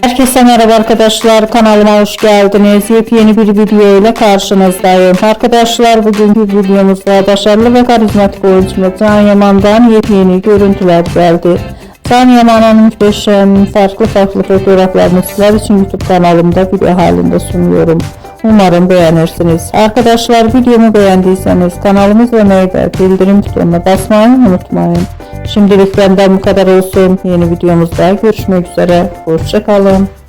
Herkese merhaba arkadaşlar, kanalıma hoş geldiniz. Yepyeni bir video ile karşınızdayım. Arkadaşlar, bugünkü videomuzda başarılı ve karizmatik oyuncumuz Can Yaman'dan yepyeni görüntüler geldi. Can Yaman'ın muhteşem farklı fotoğraflarını sizler için YouTube kanalımda video halinde sunuyorum. Umarım beğenirsiniz. Arkadaşlar, videomu beğendiyseniz kanalımı izlemeyi ve bildirim butonuna basmayı unutmayın. Şimdilik benden bu kadar olsun. Yeni videomuzda görüşmek üzere. Hoşça kalın.